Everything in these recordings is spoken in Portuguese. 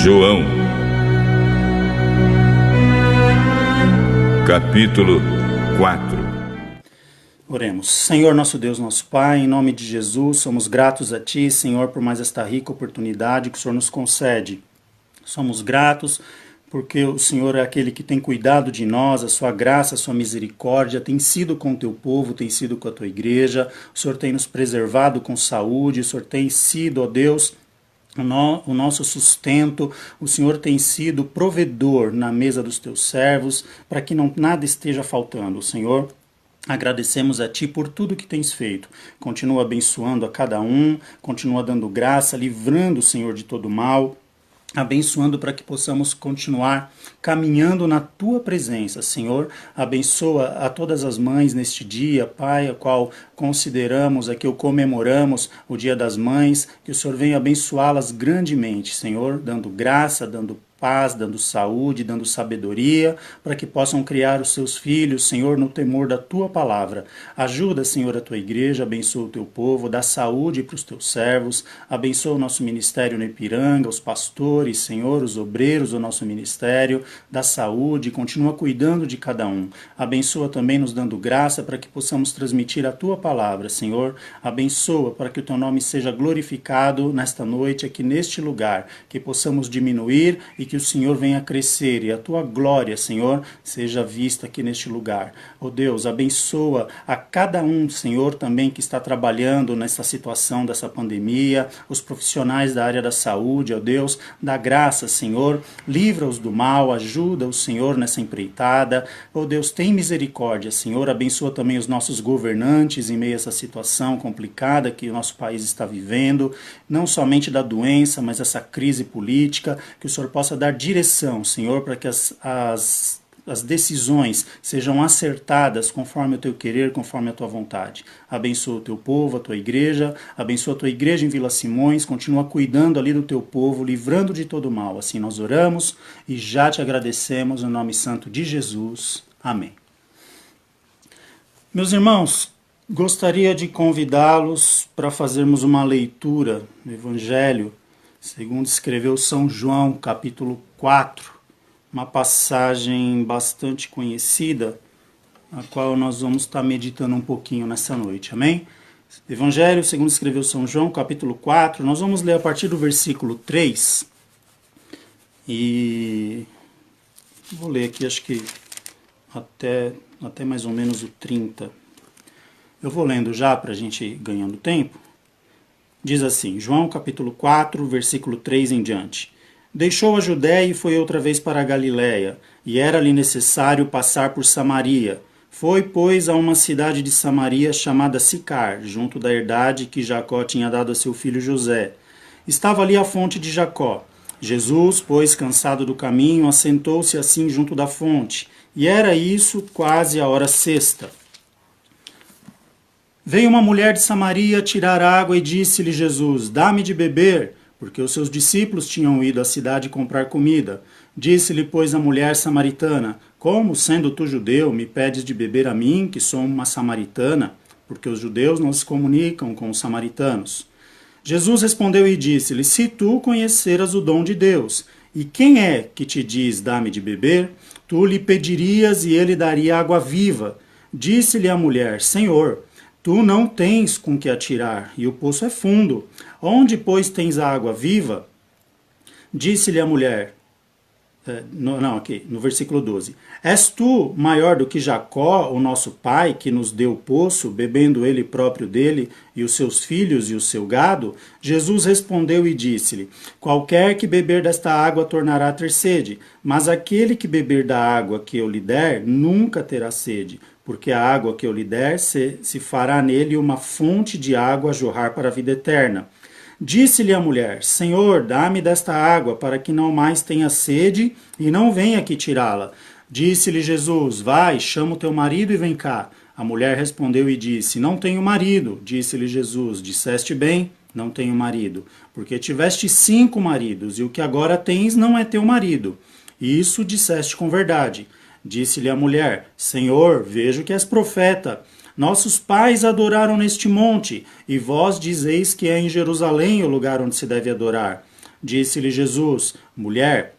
João, capítulo 4. Oremos. Senhor, nosso Deus, nosso Pai, em nome de Jesus, somos gratos a Ti, Senhor, por mais esta rica oportunidade que o Senhor nos concede. Somos gratos porque o Senhor é aquele que tem cuidado de nós, a Sua graça, a Sua misericórdia tem sido com o Teu povo, tem sido com a Tua igreja, o Senhor tem nos preservado com saúde, o Senhor tem sido, ó Deus, o nosso sustento, o Senhor tem sido provedor na mesa dos Teus servos, para que nada esteja faltando. O Senhor, agradecemos a Ti por tudo que tens feito. Continua abençoando a cada um, continua dando graça, livrando, Senhor, de todo mal, abençoando para que possamos continuar caminhando na Tua presença. Senhor, abençoa a todas as mães neste dia, Pai, a qual consideramos, aqui ou comemoramos o Dia das Mães, que o Senhor venha abençoá-las grandemente, Senhor, dando graça, dando paz, dando saúde, dando sabedoria, para que possam criar os seus filhos, Senhor, no temor da Tua palavra. Ajuda, Senhor, a Tua igreja, abençoa o Teu povo, dá saúde para os Teus servos, abençoa o nosso ministério no Ipiranga, os pastores, Senhor, os obreiros do nosso ministério, dá saúde, continua cuidando de cada um. Abençoa também nos dando graça para que possamos transmitir a Tua palavra, Senhor. Abençoa para que o Teu nome seja glorificado nesta noite, aqui neste lugar, que possamos diminuir e que o Senhor venha crescer e a Tua glória, Senhor, seja vista aqui neste lugar. Ó Deus, abençoa a cada um, Senhor, também que está trabalhando nessa situação dessa pandemia, os profissionais da área da saúde, ó Deus, dá graça, Senhor, livra-os do mal, ajuda o Senhor nessa empreitada. Ó Deus, tem misericórdia, Senhor, abençoa também os nossos governantes em meio a essa situação complicada que o nosso país está vivendo, não somente da doença, mas essa crise política, que o Senhor possa dar direção, Senhor, para que as decisões sejam acertadas conforme o Teu querer, conforme a Tua vontade. Abençoa o Teu povo, a Tua igreja, abençoa a Tua igreja em Vila Simões, continua cuidando ali do Teu povo, livrando de todo mal. Assim nós oramos e já Te agradecemos no nome santo de Jesus. Amém. Meus irmãos, gostaria de convidá-los para fazermos uma leitura do Evangelho segundo escreveu São João, capítulo 4, uma passagem bastante conhecida, a qual nós vamos estar meditando um pouquinho nessa noite, amém? Evangelho segundo escreveu São João, capítulo 4, nós vamos ler a partir do versículo 3, e vou ler aqui, acho que até mais ou menos o 30. Eu vou lendo já para a gente ir ganhando tempo. Diz assim, João capítulo 4, versículo 3 em diante. Deixou a Judéia e foi outra vez para a Galiléia, e era-lhe necessário passar por Samaria. Foi, pois, a uma cidade de Samaria chamada Sicar, junto da herdade que Jacó tinha dado a seu filho José. Estava ali a fonte de Jacó. Jesus, pois, cansado do caminho, assentou-se assim junto da fonte, e era isso quase a hora sexta. Veio uma mulher de Samaria tirar água e disse-lhe Jesus, dá-me de beber, porque os seus discípulos tinham ido à cidade comprar comida. Disse-lhe, pois, a mulher samaritana, como, sendo tu judeu, me pedes de beber a mim, que sou uma samaritana? Porque os judeus não se comunicam com os samaritanos. Jesus respondeu e disse-lhe, se tu conheceras o dom de Deus, e quem é que te diz, dá-me de beber? Tu lhe pedirias e ele daria água viva. Disse-lhe a mulher, Senhor, tu não tens com que atirar, e o poço é fundo. Onde, pois, tens a água viva? Disse-lhe a mulher, no versículo 12. És tu maior do que Jacó, o nosso pai, que nos deu o poço, bebendo ele próprio dele, e os seus filhos e o seu gado? Jesus respondeu e disse-lhe, qualquer que beber desta água tornará a ter sede, mas aquele que beber da água que eu lhe der, nunca terá sede. Porque a água que eu lhe der se fará nele uma fonte de água a jorrar para a vida eterna. Disse-lhe a mulher, Senhor, dá-me desta água, para que não mais tenha sede, e não venha aqui tirá-la. Disse-lhe Jesus, vai, chama o teu marido e vem cá. A mulher respondeu e disse, não tenho marido. Disse-lhe Jesus, disseste bem, não tenho marido, porque tiveste 5 maridos, e o que agora tens não é teu marido. E isso disseste com verdade. Disse-lhe a mulher, Senhor, vejo que és profeta. Nossos pais adoraram neste monte, e vós dizeis que é em Jerusalém o lugar onde se deve adorar. Disse-lhe Jesus: mulher,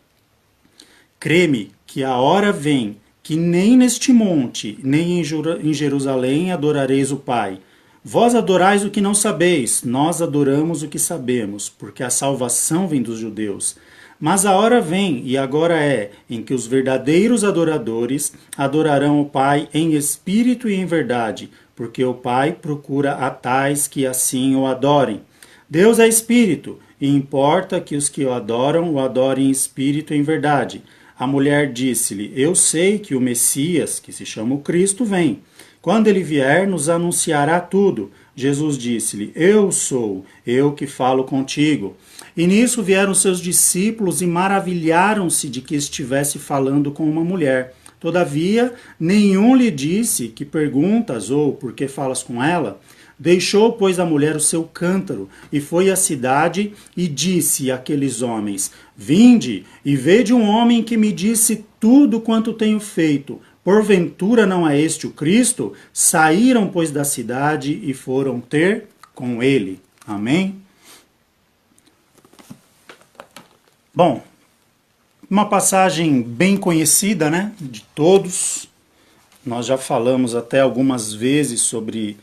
crê-me que a hora vem que nem neste monte, nem em Jerusalém adorareis o Pai. Vós adorais o que não sabeis, nós adoramos o que sabemos, porque a salvação vem dos judeus. Mas a hora vem, e agora é, em que os verdadeiros adoradores adorarão o Pai em espírito e em verdade, porque o Pai procura a tais que assim o adorem. Deus é espírito, e importa que os que o adorem em espírito e em verdade. A mulher disse-lhe: eu sei que o Messias, que se chama o Cristo, vem. Quando ele vier, nos anunciará tudo. Jesus disse-lhe: eu sou, eu que falo contigo. E nisso vieram seus discípulos e maravilharam-se de que estivesse falando com uma mulher. Todavia, nenhum lhe disse: que perguntas ou por que falas com ela? Deixou, pois, a mulher o seu cântaro, e foi à cidade, e disse àqueles homens: vinde, e vede um homem que me disse tudo quanto tenho feito. Porventura não é este o Cristo? Saíram, pois, da cidade e foram ter com ele. Amém? Bom, uma passagem bem conhecida, né, de todos. Nós já falamos até algumas vezes sobre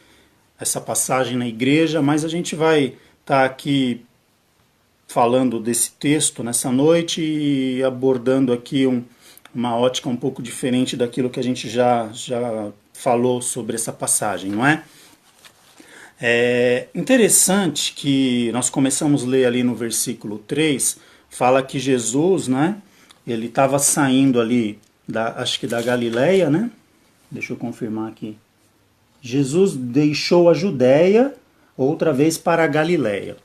essa passagem na igreja, mas a gente vai estar aqui falando desse texto nessa noite e abordando aqui uma ótica um pouco diferente daquilo que a gente já falou sobre essa passagem, não é? É interessante que nós começamos a ler ali no versículo 3, fala que Jesus, né, ele estava saindo ali, acho que da Galileia, né? Deixa eu confirmar aqui. Jesus deixou a Judéia outra vez para a Galileia.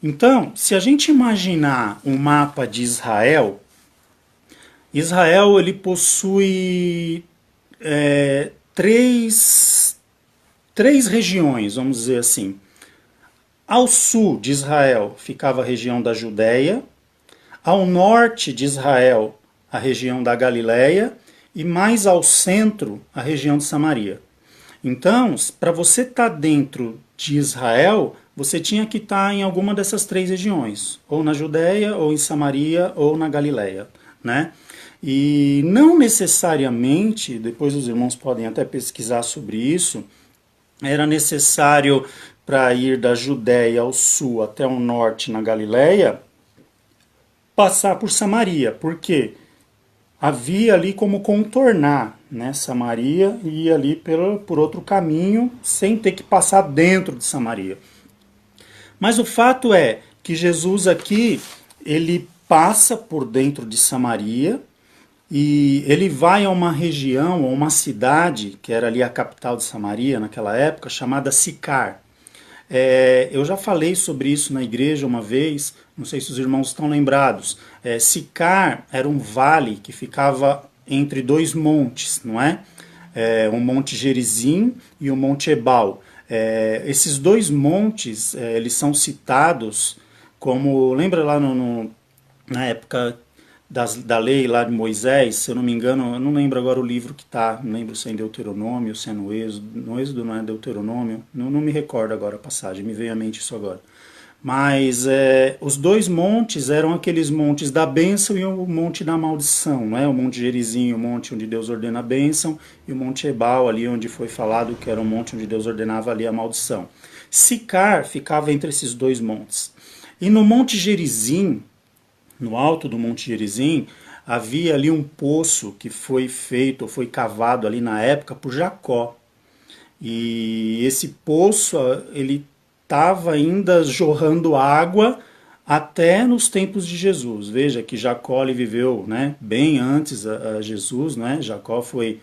Então, se a gente imaginar um mapa de Israel, Israel ele possui três regiões, vamos dizer assim. Ao sul de Israel ficava a região da Judéia, ao norte de Israel a região da Galileia e mais ao centro a região de Samaria. Então, para você estar dentro de Israel, você tinha que estar em alguma dessas três regiões, ou na Judéia, ou em Samaria, ou na Galileia, né? E não necessariamente, depois os irmãos podem até pesquisar sobre isso, era necessário para ir da Judéia ao sul até o norte na Galileia, passar por Samaria. Por quê? Havia ali como contornar, né, Samaria e ir ali por outro caminho sem ter que passar dentro de Samaria. Mas o fato é que Jesus aqui, ele passa por dentro de Samaria e ele vai a uma região, a uma cidade, que era ali a capital de Samaria naquela época, chamada Sicar. Eu já falei sobre isso na igreja uma vez, não sei se os irmãos estão lembrados. Sicar era um vale que ficava entre dois montes, não é? Um monte Gerizim e o monte Ebal. Esses dois montes, eles são citados como, lembra lá na época da lei lá de Moisés, se eu não me engano, eu não lembro agora o livro que está, não lembro se é em Deuteronômio, se é no Êxodo não é Deuteronômio, não me recordo agora a passagem, me veio à mente isso agora. Mas os dois montes eram aqueles montes da bênção e o monte da maldição, não é? O monte Gerizim, o monte onde Deus ordena a bênção, e o monte Ebal, ali onde foi falado que era o monte onde Deus ordenava ali a maldição. Sicar ficava entre esses dois montes. E no monte Gerizim, no alto do monte Gerizim, havia ali um poço que foi feito, ou foi cavado ali na época por Jacó. E esse poço, ele estava ainda jorrando água até nos tempos de Jesus. Veja que Jacó ele viveu, né, bem antes a Jesus, né? Jacó foi,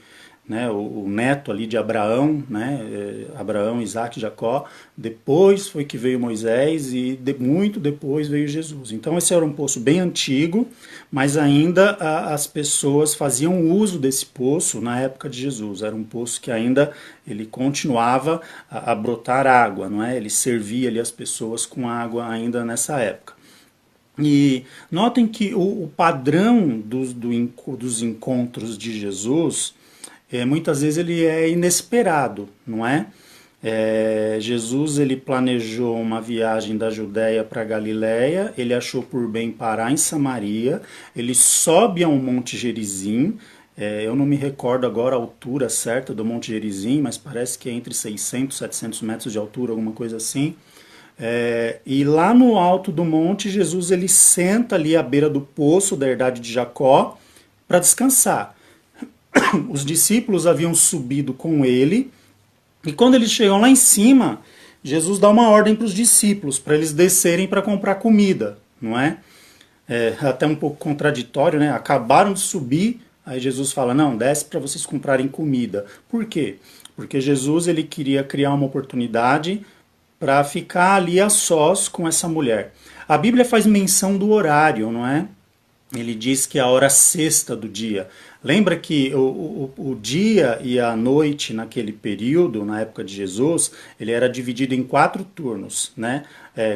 né, o neto ali de Abraão, né, Abraão, Isaac e Jacó. Depois foi que veio Moisés e muito depois veio Jesus. Então esse era um poço bem antigo, mas ainda as pessoas faziam uso desse poço na época de Jesus. Era um poço que ainda ele continuava a brotar água, não é? Ele servia ali as pessoas com água ainda nessa época. E notem que o padrão dos encontros de Jesus, muitas vezes ele é inesperado, não é? Jesus ele planejou uma viagem da Judéia para Galiléia, ele achou por bem parar em Samaria, ele sobe ao Monte Gerizim, eu não me recordo agora a altura certa do Monte Gerizim, mas parece que é entre 600 e 700 metros de altura, alguma coisa assim. E lá no alto do monte, Jesus ele senta ali à beira do poço da herdade de Jacó para descansar. Os discípulos haviam subido com ele, e quando eles chegam lá em cima, Jesus dá uma ordem para os discípulos, para eles descerem para comprar comida, não é? Até um pouco contraditório, né? Acabaram de subir, aí Jesus fala, não, desce para vocês comprarem comida. Por quê? Porque Jesus ele queria criar uma oportunidade para ficar ali a sós com essa mulher. A Bíblia faz menção do horário, não é? Ele diz que é a hora sexta do dia. Lembra que o dia e a noite naquele período, na época de Jesus, ele era dividido em 4 turnos, né?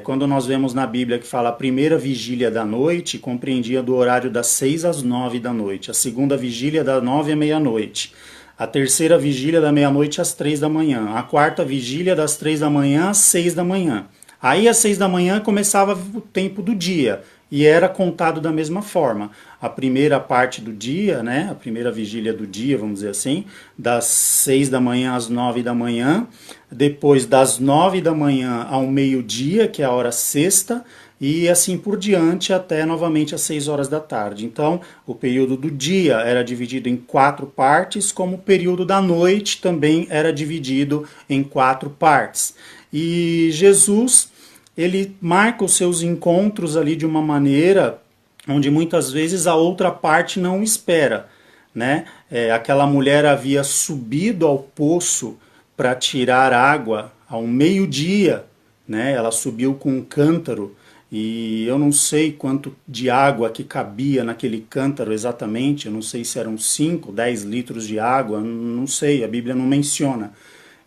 Quando nós vemos na Bíblia que fala a primeira vigília da noite, compreendia do horário das 6 às 9 da noite. A segunda vigília da 9 à meia-noite. A terceira vigília da meia-noite às 3 da manhã. A quarta vigília das 3 da manhã às 6 da manhã. Aí às 6 da manhã começava o tempo do dia e era contado da mesma forma. A primeira parte do dia, né, a primeira vigília do dia, vamos dizer assim, das 6 da manhã às 9 da manhã, depois das 9 da manhã ao meio-dia, que é a hora sexta, e assim por diante até novamente às 6 horas da tarde. Então, o período do dia era dividido em 4 partes, como o período da noite também era dividido em 4 partes. E Jesus, ele marca os seus encontros ali de uma maneira onde muitas vezes a outra parte não espera, né? Aquela mulher havia subido ao poço para tirar água ao meio-dia, né? Ela subiu com um cântaro, e eu não sei quanto de água que cabia naquele cântaro exatamente, eu não sei se eram 5, 10 litros de água, não sei, a Bíblia não menciona.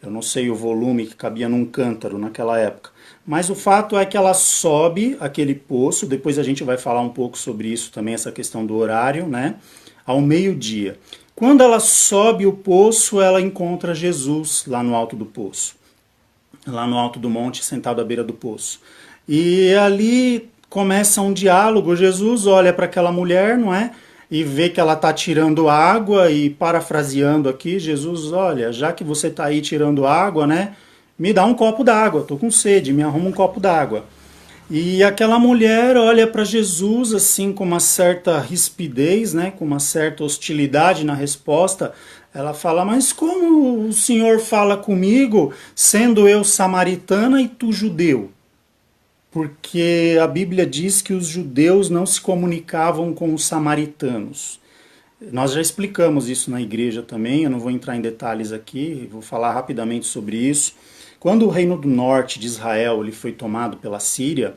Eu não sei o volume que cabia num cântaro naquela época. Mas o fato é que ela sobe aquele poço, depois a gente vai falar um pouco sobre isso também, essa questão do horário, né? Ao meio-dia. Quando ela sobe o poço, ela encontra Jesus lá no alto do poço. Lá no alto do monte, sentado à beira do poço. E ali começa um diálogo, Jesus olha para aquela mulher, não é? E vê que ela está tirando água, e parafraseando aqui, Jesus, olha, já que você está aí tirando água, né? Me dá um copo d'água, estou com sede, me arruma um copo d'água. E aquela mulher olha para Jesus assim com uma certa rispidez, né? Com uma certa hostilidade na resposta. Ela fala, mas como o Senhor fala comigo, sendo eu samaritana e tu judeu? Porque a Bíblia diz que os judeus não se comunicavam com os samaritanos. Nós já explicamos isso na igreja também, eu não vou entrar em detalhes aqui, vou falar rapidamente sobre isso. Quando o reino do norte de Israel ele foi tomado pela Síria,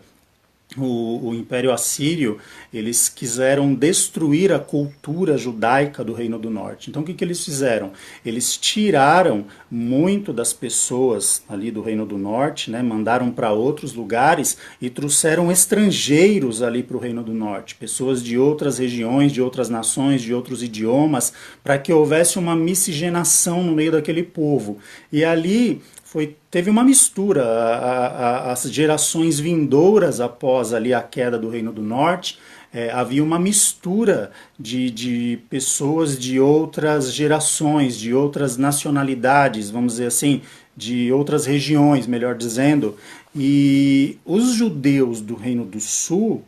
o Império Assírio, eles quiseram destruir a cultura judaica do Reino do Norte. Então o que eles fizeram? Eles tiraram muito das pessoas ali do Reino do Norte, né, mandaram para outros lugares e trouxeram estrangeiros ali para o Reino do Norte, pessoas de outras regiões, de outras nações, de outros idiomas, para que houvesse uma miscigenação no meio daquele povo. E ali teve uma mistura, as gerações vindouras após ali a queda do Reino do Norte, havia uma mistura de pessoas de outras gerações, de outras nacionalidades, vamos dizer assim, de outras regiões, melhor dizendo, e os judeus do Reino do Sul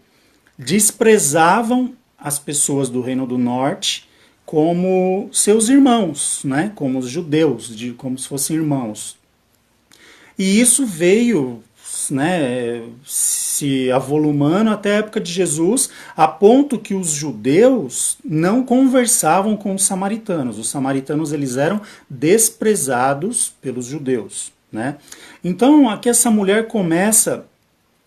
desprezavam as pessoas do Reino do Norte como seus irmãos, né? Como os judeus, como se fossem irmãos. E isso veio, né, se avolumando até a época de Jesus, a ponto que os judeus não conversavam com os samaritanos. Os samaritanos eles eram desprezados pelos judeus, né? Então aqui essa mulher começa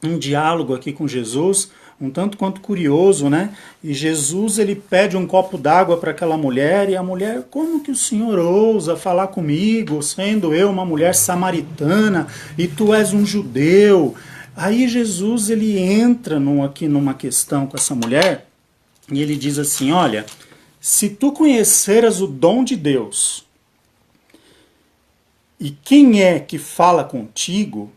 um diálogo aqui com Jesus, um tanto quanto curioso, né? E Jesus ele pede um copo d'água para aquela mulher, e a mulher, como que o Senhor ousa falar comigo, sendo eu uma mulher samaritana e tu és um judeu? Aí Jesus ele entra aqui numa questão com essa mulher e ele diz assim, olha, se tu conheceras o dom de Deus E quem é que fala contigo?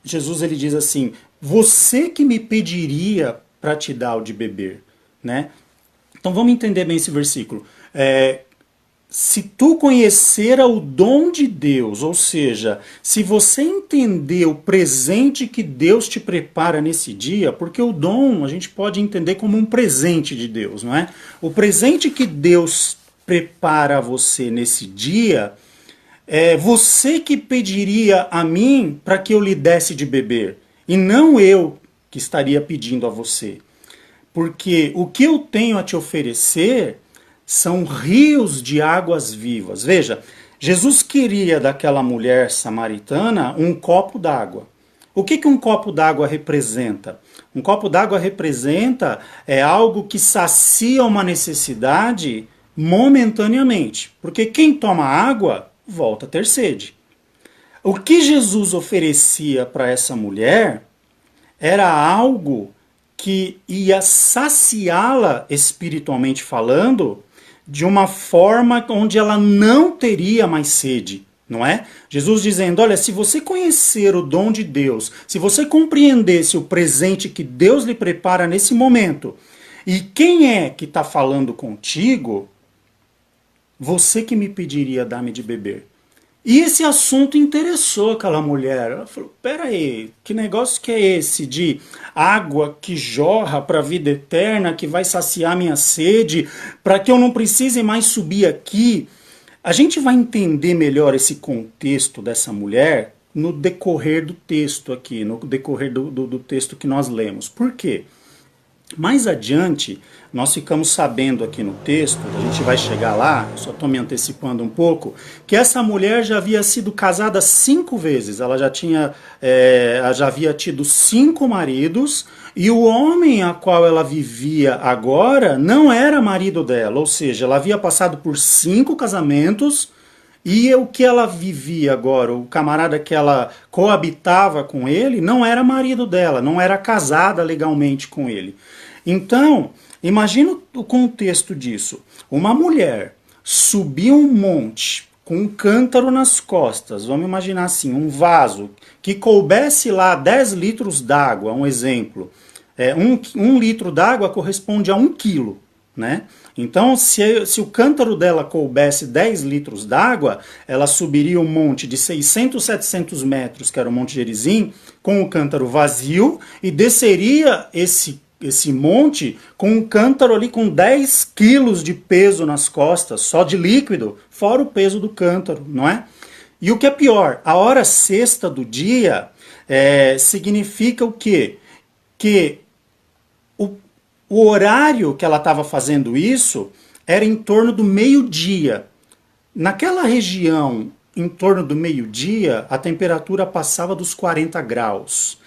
Jesus ele diz assim: você que me pediria para te dar o de beber, né? Então vamos entender bem esse versículo. Se tu conhecera o dom de Deus, ou seja, se você entender o presente que Deus te prepara nesse dia, porque o dom a gente pode entender como um presente de Deus, não é? O presente que Deus prepara a você nesse dia, é você que pediria a mim para que eu lhe desse de beber, e não eu que estaria pedindo a você. Porque o que eu tenho a te oferecer são rios de águas vivas. Veja, Jesus queria daquela mulher samaritana um copo d'água. O que um copo d'água representa? Um copo d'água representa algo que sacia uma necessidade momentaneamente. Porque quem toma água volta a ter sede. O que Jesus oferecia para essa mulher era algo que ia saciá-la espiritualmente falando, de uma forma onde ela não teria mais sede, não é? Jesus dizendo, olha, se você conhecer o dom de Deus, se você compreendesse o presente que Deus lhe prepara nesse momento, e quem é que está falando contigo, você que me pediria dar-me de beber. E esse assunto interessou aquela mulher. Ela falou, peraí, que negócio que é esse de água que jorra para a vida eterna, que vai saciar minha sede, para que eu não precise mais subir aqui? A gente vai entender melhor esse contexto dessa mulher no decorrer do texto aqui, no decorrer do texto que nós lemos. Por quê? Mais adiante, nós ficamos sabendo aqui no texto, a gente vai chegar lá, só estou me antecipando um pouco, que essa mulher já havia sido casada 5 vezes, ela já havia tido 5 maridos, e o homem a qual ela vivia agora não era marido dela, ou seja, ela havia passado por 5 casamentos, e o que ela vivia agora, o camarada que ela coabitava com ele, não era marido dela, não era casada legalmente com ele. Então, imagina o contexto disso. Uma mulher subir um monte com um cântaro nas costas, vamos imaginar assim, um vaso que coubesse lá 10 litros d'água, um exemplo. Um litro d'água corresponde a 1 quilo, né? Então, se o cântaro dela coubesse 10 litros d'água, ela subiria um monte de 600, 700 metros, que era o Monte Gerizim, com o cântaro vazio, e desceria esse monte com um cântaro ali com 10 quilos de peso nas costas, só de líquido, fora o peso do cântaro, não é? E o que é pior, a hora sexta do dia significa o quê? Que o horário que ela estava fazendo isso era em torno do meio-dia. Naquela região, em torno do meio-dia, a temperatura passava dos 40 graus.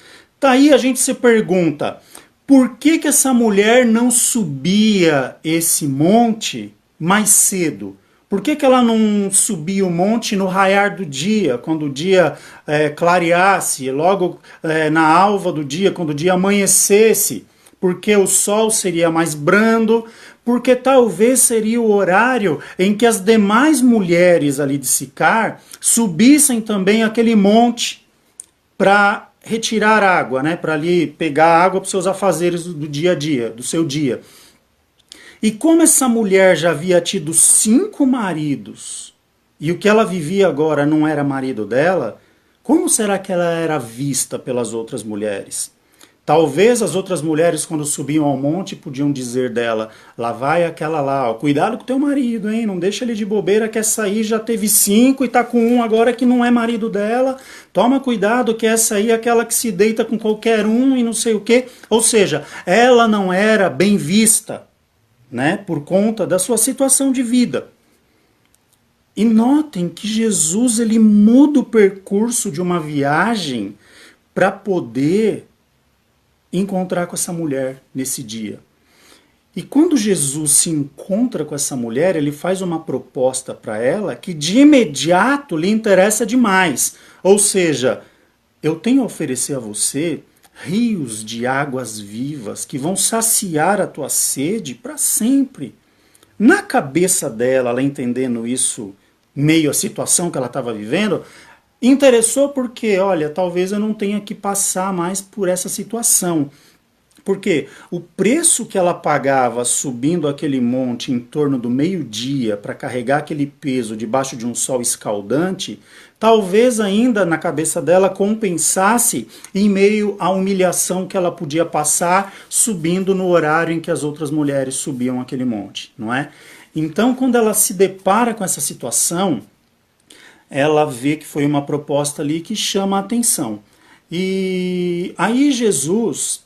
Daí a gente se pergunta, por que essa mulher não subia esse monte mais cedo? Por que ela não subia o monte no raiar do dia, quando o dia clareasse, logo na alva do dia, quando o dia amanhecesse? Porque o sol seria mais brando, porque talvez seria o horário em que as demais mulheres ali de Sicar subissem também aquele monte para retirar água, né? Para ali pegar água para os seus afazeres do dia a dia, do seu dia. E como essa mulher já havia tido 5 maridos, e o que ela vivia agora não era marido dela, como será que ela era vista pelas outras mulheres? Talvez as outras mulheres, quando subiam ao monte, podiam dizer dela, lá vai aquela lá, ó, cuidado com teu marido, hein? Não deixa ele de bobeira, que essa aí já teve 5 e tá com um agora que não é marido dela. Toma cuidado que essa aí é aquela que se deita com qualquer um e não sei o quê. Ou seja, ela não era bem vista, né? Por conta da sua situação de vida. E notem que Jesus ele muda o percurso de uma viagem para poder encontrar com essa mulher nesse dia. E quando Jesus se encontra com essa mulher, ele faz uma proposta para ela que de imediato lhe interessa demais. Ou seja, eu tenho a oferecer a você rios de águas vivas que vão saciar a tua sede para sempre. Na cabeça dela, ela entendendo isso meio à situação que ela estava vivendo, interessou porque, olha, talvez eu não tenha que passar mais por essa situação. Porque o preço que ela pagava subindo aquele monte em torno do meio-dia para carregar aquele peso debaixo de um sol escaldante, talvez ainda na cabeça dela compensasse em meio à humilhação que ela podia passar subindo no horário em que as outras mulheres subiam aquele monte, não é? Então, quando ela se depara com essa situação, ela vê que foi uma proposta ali que chama a atenção. E aí Jesus,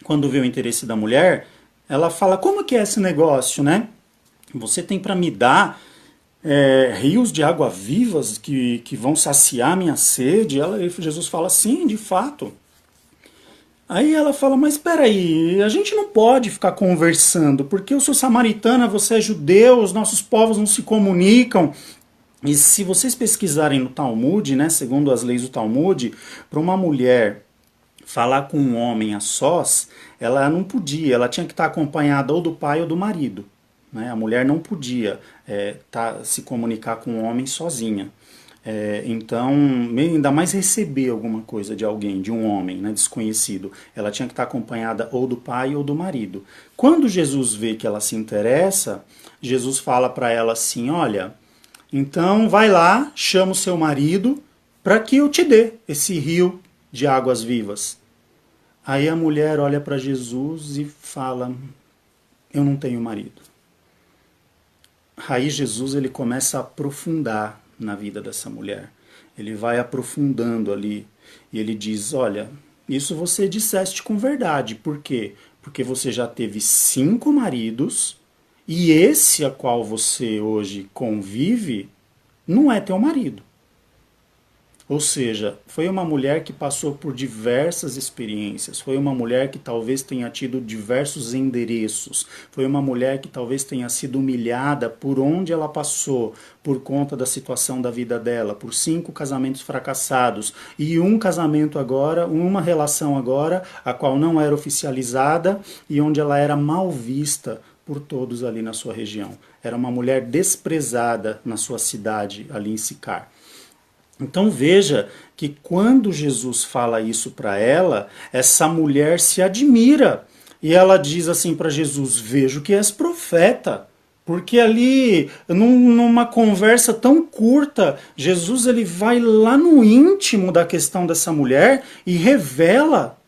quando vê o interesse da mulher, ela fala, como que é esse negócio, né? Você tem para me dar rios de água vivas que vão saciar minha sede? Jesus fala, sim, de fato. Aí ela fala, mas espera aí, a gente não pode ficar conversando, porque eu sou samaritana, você é judeu, os nossos povos não se comunicam. E se vocês pesquisarem no Talmud, né, segundo as leis do Talmud, para uma mulher falar com um homem a sós, ela não podia, ela tinha que estar acompanhada ou do pai ou do marido. Né? A mulher não podia se comunicar com um homem sozinha. Então, ainda mais receber alguma coisa de alguém, de um homem, né, desconhecido, ela tinha que estar acompanhada ou do pai ou do marido. Quando Jesus vê que ela se interessa, Jesus fala para ela assim, olha, então vai lá, chama o seu marido para que eu te dê esse rio de águas vivas. Aí a mulher olha para Jesus e fala, eu não tenho marido. Aí Jesus ele começa a aprofundar na vida dessa mulher. Ele vai aprofundando ali e ele diz, olha, isso você disseste com verdade. Por quê? Porque você já teve 5 maridos e esse a qual você hoje convive não é teu marido. Ou seja, foi uma mulher que passou por diversas experiências, foi uma mulher que talvez tenha tido diversos endereços, foi uma mulher que talvez tenha sido humilhada por onde ela passou, por conta da situação da vida dela, por 5 casamentos fracassados e um casamento agora, uma relação agora, a qual não era oficializada e onde ela era mal vista por todos ali na sua região. Era uma mulher desprezada na sua cidade, ali em Sicar. Então veja que quando Jesus fala isso para ela, essa mulher se admira. E ela diz assim para Jesus, vejo que és profeta. Porque ali, numa conversa tão curta, Jesus ele vai lá no íntimo da questão dessa mulher e revela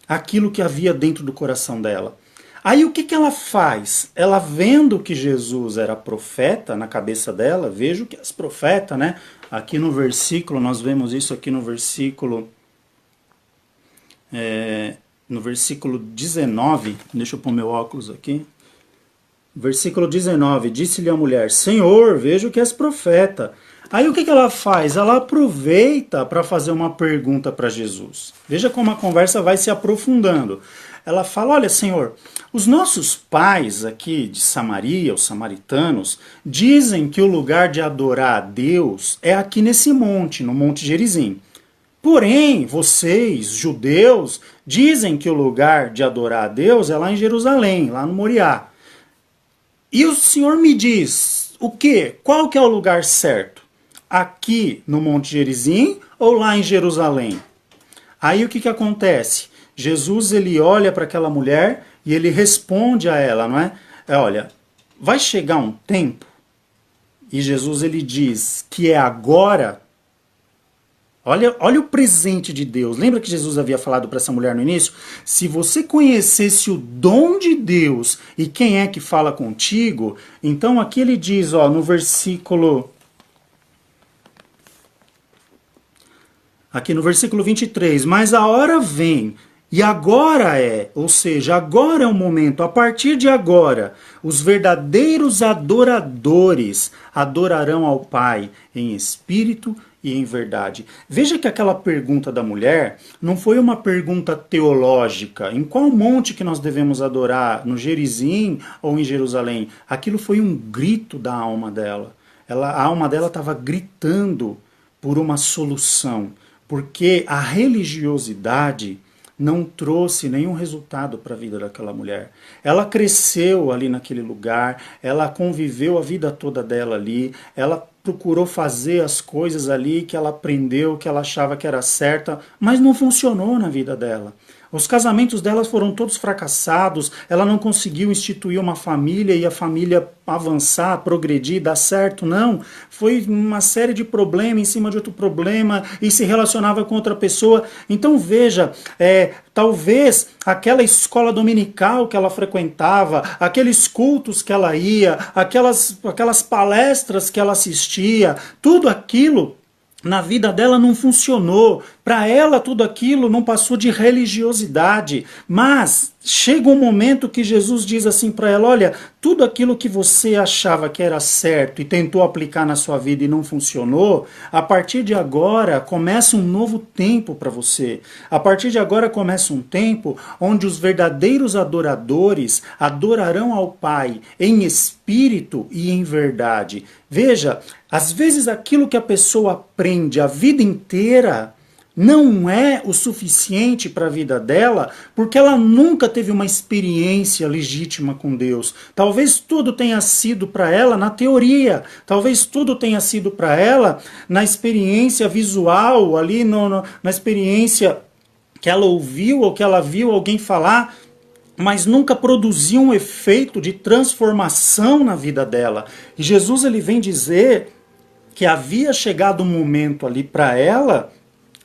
aquilo que havia dentro do coração dela. Aí o que ela faz? Ela vendo que Jesus era profeta na cabeça dela, vejo que és profeta, né? Aqui no versículo, nós vemos isso aqui no versículo 19, deixa eu pôr meu óculos aqui. Versículo 19, disse-lhe a mulher, Senhor, vejo que és profeta. Aí o que ela faz? Ela aproveita para fazer uma pergunta para Jesus. Veja como a conversa vai se aprofundando. Ela fala, olha Senhor, os nossos pais aqui de Samaria, os samaritanos, dizem que o lugar de adorar a Deus é aqui nesse monte, no Monte Gerizim. Porém, vocês, judeus, dizem que o lugar de adorar a Deus é lá em Jerusalém, lá no Moriá. E o Senhor me diz, o quê? Qual que é o lugar certo? Aqui no Monte Gerizim ou lá em Jerusalém? Aí o que acontece? Jesus ele olha para aquela mulher e ele responde a ela, não é? Olha, vai chegar um tempo, e Jesus ele diz que é agora. Olha o presente de Deus. Lembra que Jesus havia falado para essa mulher no início? Se você conhecesse o dom de Deus e quem é que fala contigo, então aqui ele diz, ó, no versículo... Aqui no versículo 23, mas a hora vem... E agora ou seja, agora é o momento, a partir de agora, os verdadeiros adoradores adorarão ao Pai em espírito e em verdade. Veja que aquela pergunta da mulher não foi uma pergunta teológica, em qual monte que nós devemos adorar, no Gerizim ou em Jerusalém? Aquilo foi um grito da alma dela. A alma dela estava gritando por uma solução, porque a religiosidade não trouxe nenhum resultado para a vida daquela mulher. Ela cresceu ali naquele lugar, ela conviveu a vida toda dela ali, ela procurou fazer as coisas ali que ela aprendeu, que ela achava que era certa, mas não funcionou na vida dela. Os casamentos delas foram todos fracassados, ela não conseguiu instituir uma família e a família avançar, progredir, dar certo, não. Foi uma série de problemas em cima de outro problema e se relacionava com outra pessoa. Então veja, talvez aquela escola dominical que ela frequentava, aqueles cultos que ela ia, aquelas palestras que ela assistia, tudo aquilo na vida dela não funcionou. Para ela tudo aquilo não passou de religiosidade. Mas chega um momento que Jesus diz assim para ela: olha, tudo aquilo que você achava que era certo e tentou aplicar na sua vida e não funcionou, a partir de agora começa um novo tempo para você. A partir de agora começa um tempo onde os verdadeiros adoradores adorarão ao Pai em espírito e em verdade. Veja, às vezes aquilo que a pessoa aprende a vida inteira não é o suficiente para a vida dela, porque ela nunca teve uma experiência legítima com Deus. Talvez tudo tenha sido para ela na teoria, talvez tudo tenha sido para ela na experiência visual, ali na experiência que ela ouviu ou que ela viu alguém falar, mas nunca produziu um efeito de transformação na vida dela. E Jesus ele vem dizer que havia chegado um momento ali para ela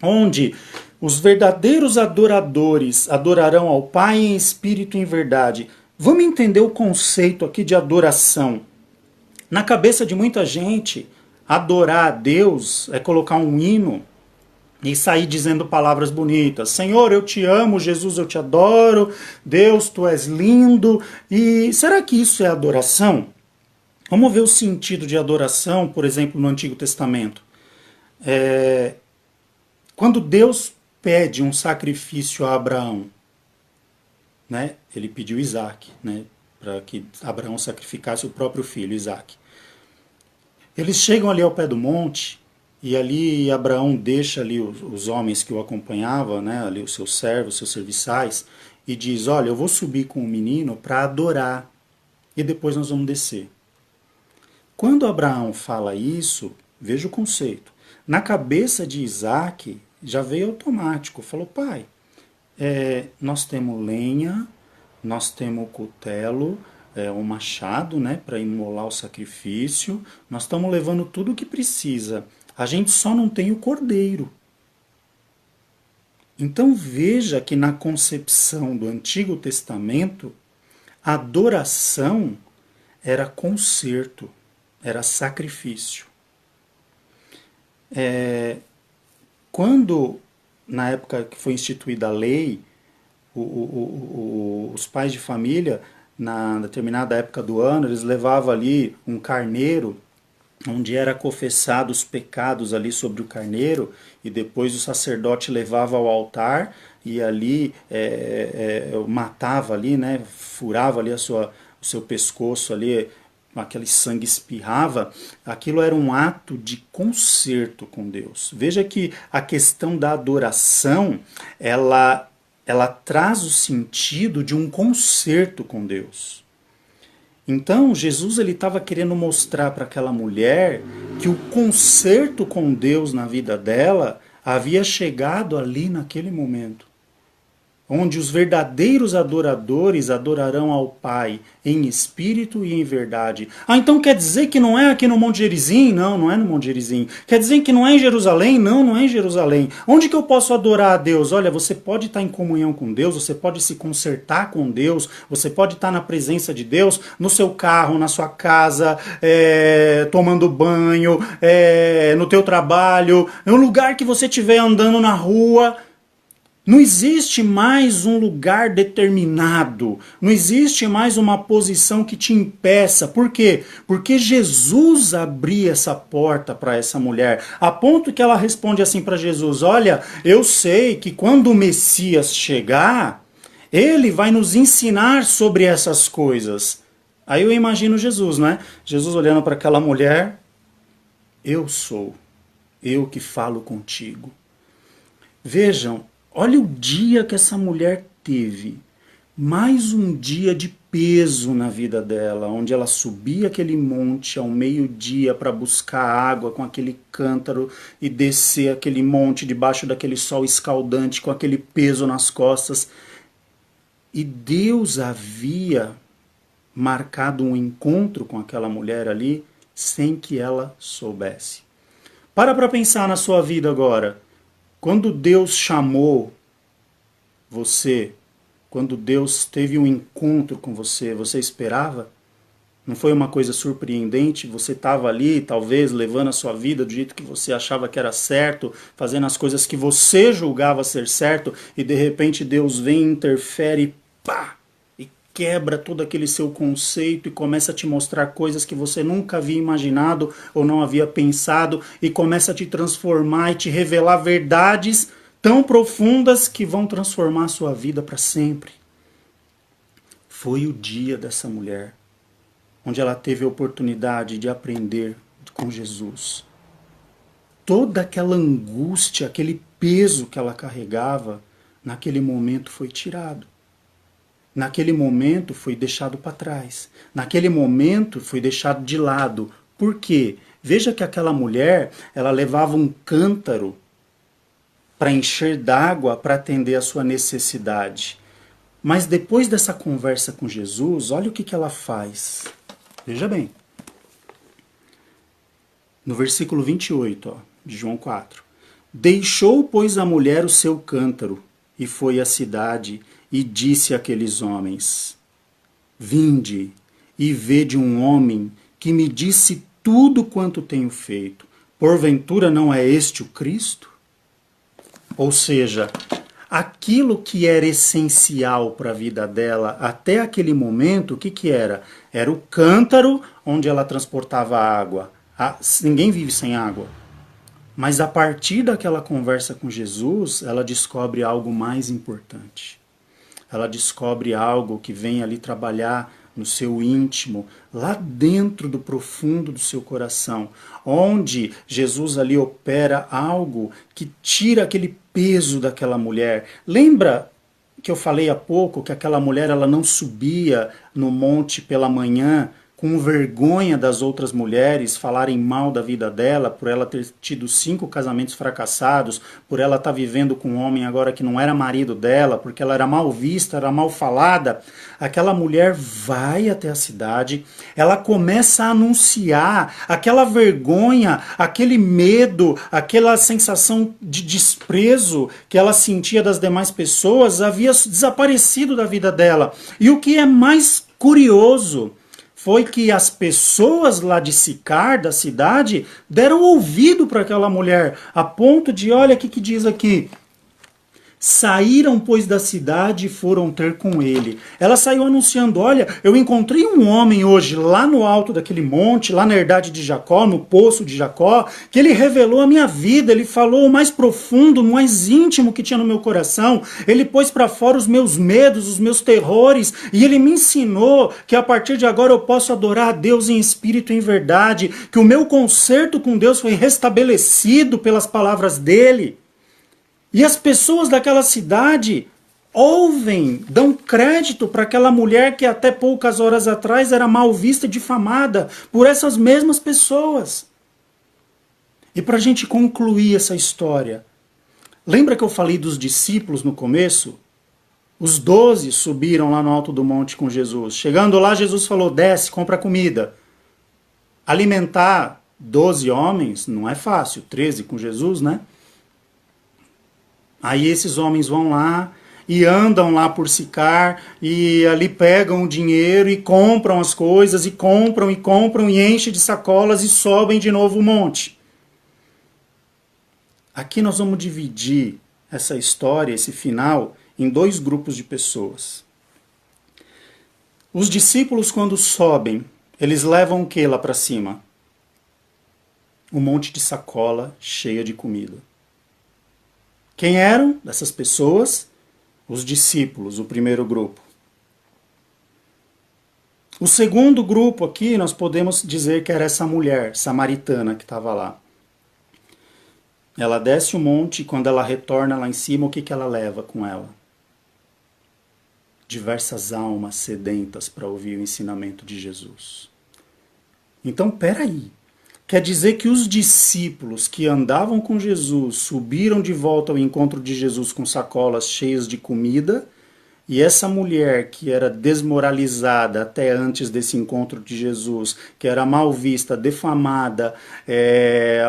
onde os verdadeiros adoradores adorarão ao Pai em espírito e em verdade. Vamos entender o conceito aqui de adoração. Na cabeça de muita gente, adorar a Deus é colocar um hino e sair dizendo palavras bonitas. Senhor, eu te amo, Jesus, eu te adoro, Deus, tu és lindo. E será que isso é adoração? Vamos ver o sentido de adoração, por exemplo, no Antigo Testamento. Quando Deus pede um sacrifício a Abraão, né, ele pediu Isaac, né, para que Abraão sacrificasse o próprio filho, Isaac. Eles chegam ali ao pé do monte, e ali Abraão deixa ali os homens que o acompanhavam, né, ali os seus servos, os seus serviçais, e diz: olha, eu vou subir com o menino para adorar, e depois nós vamos descer. Quando Abraão fala isso, veja o conceito. Na cabeça de Isaac, já veio automático. Falou: pai, nós temos lenha, nós temos o cutelo, o machado, né, para imolar o sacrifício, nós estamos levando tudo o que precisa. A gente só não tem o cordeiro. Então veja que na concepção do Antigo Testamento, a adoração era conserto, era sacrifício. Quando, na época que foi instituída a lei, os pais de família, na determinada época do ano, eles levavam ali um carneiro, onde era confessado os pecados ali sobre o carneiro, e depois o sacerdote levava ao altar, e ali matava ali, né, furava ali o seu pescoço ali, aquele sangue espirrava. Aquilo era um ato de conserto com Deus. Veja que a questão da adoração, ela traz o sentido de um conserto com Deus. Então, Jesus ele estava querendo mostrar para aquela mulher que o conserto com Deus na vida dela havia chegado ali naquele momento, onde os verdadeiros adoradores adorarão ao Pai em espírito e em verdade. Ah, então quer dizer que não é aqui no Monte Gerizim? Não, não é no Monte Gerizim. Quer dizer que não é em Jerusalém? Não, não é em Jerusalém. Onde que eu posso adorar a Deus? Olha, você pode estar em comunhão com Deus, você pode se consertar com Deus, você pode estar na presença de Deus, no seu carro, na sua casa, tomando banho, no teu trabalho, no lugar que você estiver andando na rua. Não existe mais um lugar determinado, não existe mais uma posição que te impeça. Por quê? Porque Jesus abria essa porta para essa mulher, a ponto que ela responde assim para Jesus: olha, eu sei que quando o Messias chegar, ele vai nos ensinar sobre essas coisas. Aí eu imagino Jesus, né? Jesus olhando para aquela mulher: eu sou, eu que falo contigo. Vejam, Olha o dia que essa mulher teve. Mais um dia de peso na vida dela, onde ela subia aquele monte ao meio-dia para buscar água com aquele cântaro e descer aquele monte debaixo daquele sol escaldante com aquele peso nas costas. E Deus havia marcado um encontro com aquela mulher ali sem que ela soubesse. Para pensar na sua vida agora. Quando Deus chamou você, quando Deus teve um encontro com você, você esperava? Não foi uma coisa surpreendente? Você estava ali, talvez, levando a sua vida do jeito que você achava que era certo, fazendo as coisas que você julgava ser certo, e de repente Deus vem, interfere e pá! E quebra todo aquele seu conceito e começa a te mostrar coisas que você nunca havia imaginado ou não havia pensado, e começa a te transformar e te revelar verdades tão profundas que vão transformar a sua vida para sempre. Foi o dia dessa mulher, onde ela teve a oportunidade de aprender com Jesus. Toda aquela angústia, aquele peso que ela carregava, naquele momento foi tirado. Naquele momento foi deixado para trás. Naquele momento foi deixado de lado. Por quê? Veja que aquela mulher, ela levava um cântaro para encher d'água para atender a sua necessidade. Mas depois dessa conversa com Jesus, olha o que ela faz. Veja bem. No versículo 28, de João 4. Deixou, pois, a mulher o seu cântaro e foi à cidade e disse àqueles homens: Vinde e vede um homem que me disse tudo quanto tenho feito. Porventura não é este o Cristo? Ou seja, aquilo que era essencial para a vida dela até aquele momento, o que era? Era o cântaro onde ela transportava a água. Ninguém vive sem água. Mas a partir daquela conversa com Jesus, ela descobre algo mais importante. Ela descobre algo que vem ali trabalhar no seu íntimo, lá dentro do profundo do seu coração, onde Jesus ali opera algo que tira aquele peso daquela mulher. Lembra que eu falei há pouco que aquela mulher ela não subia no monte pela manhã com vergonha das outras mulheres falarem mal da vida dela, por ela ter tido 5 casamentos fracassados, por ela estar vivendo com um homem agora que não era marido dela, porque ela era mal vista, era mal falada. Aquela mulher vai até a cidade, ela começa a anunciar aquela vergonha, aquele medo, aquela sensação de desprezo que ela sentia das demais pessoas havia desaparecido da vida dela. E o que é mais curioso foi que as pessoas lá de Sicar, da cidade, deram ouvido para aquela mulher, a ponto de, olha o que diz aqui, saíram, pois, da cidade e foram ter com ele. Ela saiu anunciando, olha, eu encontrei um homem hoje lá no alto daquele monte, lá na herdade de Jacó, no poço de Jacó, que ele revelou a minha vida, ele falou o mais profundo, o mais íntimo que tinha no meu coração, ele pôs para fora os meus medos, os meus terrores, e ele me ensinou que a partir de agora eu posso adorar a Deus em espírito e em verdade, que o meu concerto com Deus foi restabelecido pelas palavras dele. E as pessoas daquela cidade ouvem, dão crédito para aquela mulher que até poucas horas atrás era mal vista e difamada por essas mesmas pessoas. E para a gente concluir essa história, lembra que eu falei dos discípulos no começo? Os 12 subiram lá no alto do monte com Jesus. Chegando lá, Jesus falou, desce, compra comida. Alimentar 12 homens não é fácil, 13 com Jesus, né? Aí esses homens vão lá e andam lá por Sicar e ali pegam o dinheiro e compram as coisas e compram e enchem de sacolas e sobem de novo o monte. Aqui nós vamos dividir essa história, esse final, em 2 grupos de pessoas. Os discípulos, quando sobem, eles levam o que lá para cima? Um monte de sacola cheia de comida. Quem eram dessas pessoas? Os discípulos, o primeiro grupo. O segundo grupo aqui, nós podemos dizer que era essa mulher samaritana que estava lá. Ela desce o monte e quando ela retorna lá em cima, o que que ela leva com ela? Diversas almas sedentas para ouvir o ensinamento de Jesus. Então, peraí. Quer dizer que os discípulos que andavam com Jesus subiram de volta ao encontro de Jesus com sacolas cheias de comida, e essa mulher que era desmoralizada até antes desse encontro de Jesus, que era mal vista, defamada,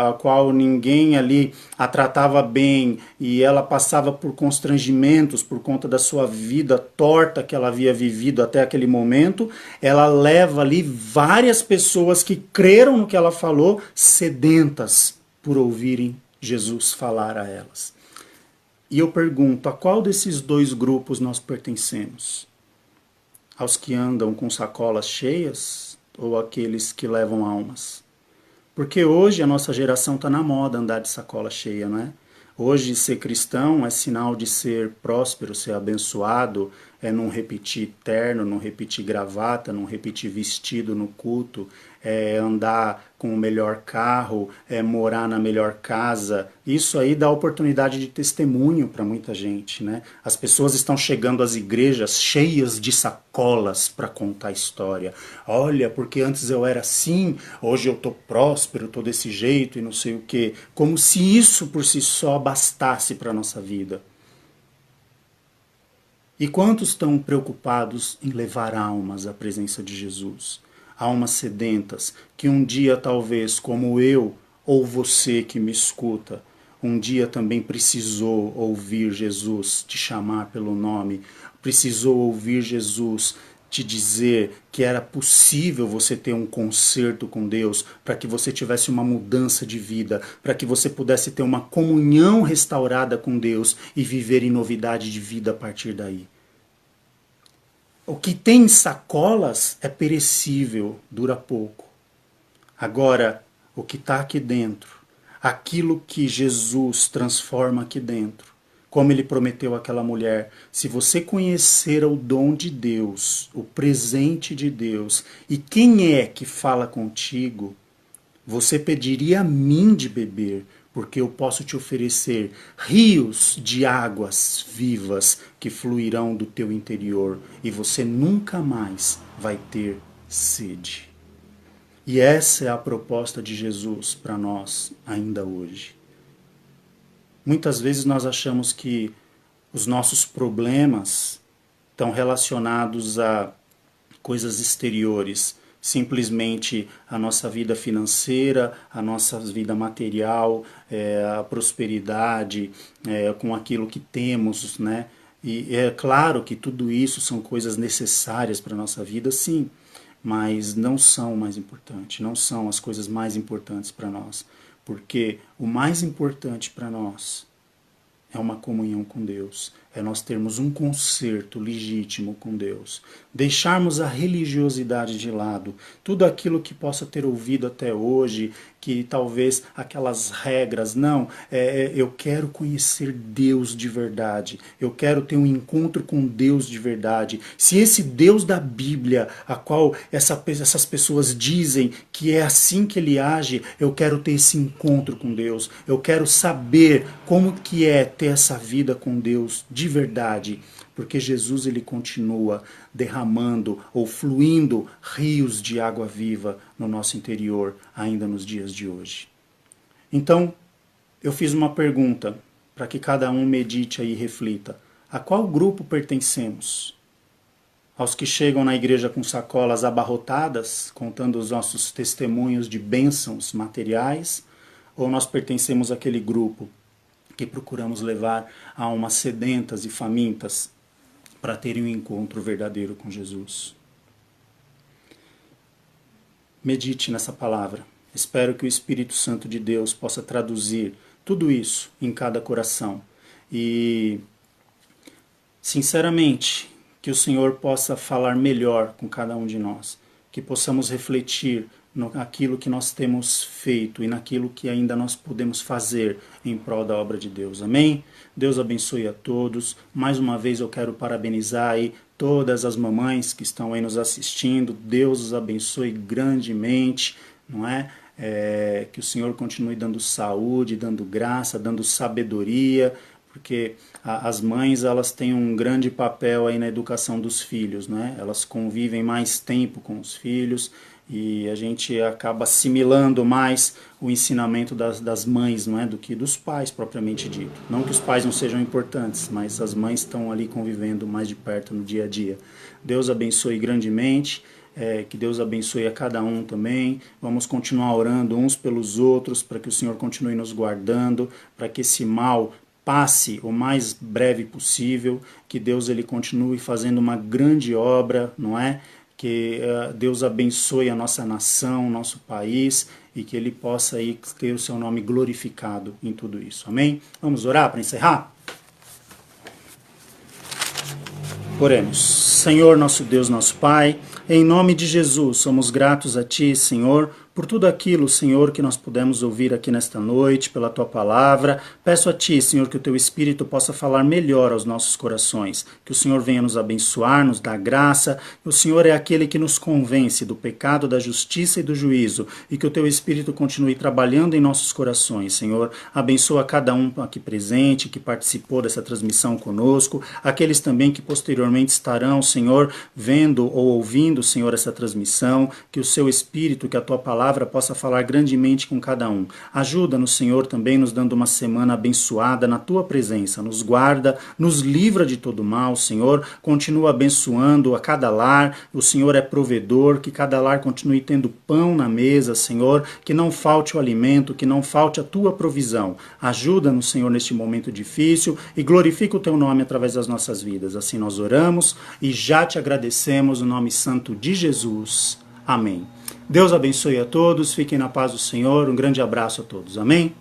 a qual ninguém ali a tratava bem, e ela passava por constrangimentos por conta da sua vida torta que ela havia vivido até aquele momento, ela leva ali várias pessoas que creram no que ela falou, sedentas por ouvirem Jesus falar a elas. E eu pergunto, a qual desses dois grupos nós pertencemos? Aos que andam com sacolas cheias ou àqueles que levam almas? Porque hoje a nossa geração está na moda andar de sacola cheia, não é? Hoje ser cristão é sinal de ser próspero, ser abençoado, é não repetir terno, não repetir gravata, não repetir vestido no culto, é andar com o melhor carro, é morar na melhor casa. Isso aí dá oportunidade de testemunho para muita gente, né? As pessoas estão chegando às igrejas cheias de sacolas para contar a história. Olha, porque antes eu era assim, hoje eu tô próspero, tô desse jeito e não sei o quê. Como se isso por si só bastasse para a nossa vida. E quantos estão preocupados em levar almas à presença de Jesus? Almas sedentas, que um dia talvez, como eu ou você que me escuta, um dia também precisou ouvir Jesus te chamar pelo nome, precisou ouvir Jesus te dizer que era possível você ter um concerto com Deus, para que você tivesse uma mudança de vida, para que você pudesse ter uma comunhão restaurada com Deus e viver em novidade de vida a partir daí. O que tem em sacolas é perecível, dura pouco. Agora, o que está aqui dentro, aquilo que Jesus transforma aqui dentro, como ele prometeu àquela mulher, se você conhecer o dom de Deus, o presente de Deus, e quem é que fala contigo, você pediria a mim de beber, porque eu posso te oferecer rios de águas vivas que fluirão do teu interior, e você nunca mais vai ter sede. E essa é a proposta de Jesus para nós ainda hoje. Muitas vezes nós achamos que os nossos problemas estão relacionados a coisas exteriores, simplesmente a nossa vida financeira, a nossa vida material, a prosperidade, com aquilo que temos, né? E é claro que tudo isso são coisas necessárias para a nossa vida, sim, mas não são o mais importante, não são as coisas mais importantes para nós. Porque o mais importante para nós é uma comunhão com Deus, é nós termos um concerto legítimo com Deus, deixarmos a religiosidade de lado, tudo aquilo que possa ter ouvido até hoje, que talvez aquelas regras, não, eu quero conhecer Deus de verdade, eu quero ter um encontro com Deus de verdade. Se esse Deus da Bíblia, a qual essas pessoas dizem que é assim que ele age, eu quero ter esse encontro com Deus, eu quero saber como que é ter essa vida com Deus de verdade, porque Jesus ele continua derramando ou fluindo rios de água viva no nosso interior ainda nos dias de hoje. Então, eu fiz uma pergunta para que cada um medite aí e reflita. A qual grupo pertencemos? Aos que chegam na igreja com sacolas abarrotadas, contando os nossos testemunhos de bênçãos materiais, ou nós pertencemos àquele grupo que procuramos levar almas sedentas e famintas para terem um encontro verdadeiro com Jesus? Medite nessa palavra. Espero que o Espírito Santo de Deus possa traduzir tudo isso em cada coração. E, sinceramente, que o Senhor possa falar melhor com cada um de nós. Que possamos refletir naquilo que nós temos feito e naquilo que ainda nós podemos fazer em prol da obra de Deus. Amém? Deus abençoe a todos. Mais uma vez eu quero parabenizar aí todas as mamães que estão aí nos assistindo. Deus os abençoe grandemente, não é? que o Senhor continue dando saúde, dando graça, dando sabedoria, porque as mães, elas têm um grande papel aí na educação dos filhos, né? Elas convivem mais tempo com os filhos e a gente acaba assimilando mais o ensinamento das mães, não é, do que dos pais propriamente dito. Não que os pais não sejam importantes, mas as mães estão ali convivendo mais de perto no dia a dia. Deus abençoe grandemente. Que Deus abençoe a cada um também. Vamos continuar orando uns pelos outros para que o Senhor continue nos guardando, para que esse mal passe o mais breve possível, que Deus ele continue fazendo uma grande obra, não é? Que Deus abençoe a nossa nação, nosso país, e que ele possa aí ter o seu nome glorificado em tudo isso. Amém? Vamos orar para encerrar? Oremos. Senhor, nosso Deus, nosso Pai, em nome de Jesus, somos gratos a Ti, Senhor, por tudo aquilo, Senhor, que nós pudemos ouvir aqui nesta noite, pela Tua Palavra. Peço a Ti, Senhor, que o Teu Espírito possa falar melhor aos nossos corações, que o Senhor venha nos abençoar, nos dar graça, que o Senhor é aquele que nos convence do pecado, da justiça e do juízo, e que o Teu Espírito continue trabalhando em nossos corações, Senhor. Abençoa cada um aqui presente, que participou dessa transmissão conosco, aqueles também que posteriormente estarão, Senhor, vendo ou ouvindo, Senhor, essa transmissão, que o Seu Espírito, que a Tua Palavra possa falar grandemente com cada um. Ajuda-nos, Senhor, também nos dando uma semana abençoada na Tua presença. Nos guarda, nos livra de todo mal, Senhor. Continua abençoando a cada lar. O Senhor é provedor, que cada lar continue tendo pão na mesa, Senhor. Que não falte o alimento, que não falte a Tua provisão. Ajuda-nos, Senhor, neste momento difícil e glorifica o Teu nome através das nossas vidas. Assim nós oramos e já Te agradecemos no nome santo de Jesus. Amém. Deus abençoe a todos, fiquem na paz do Senhor, um grande abraço a todos, amém?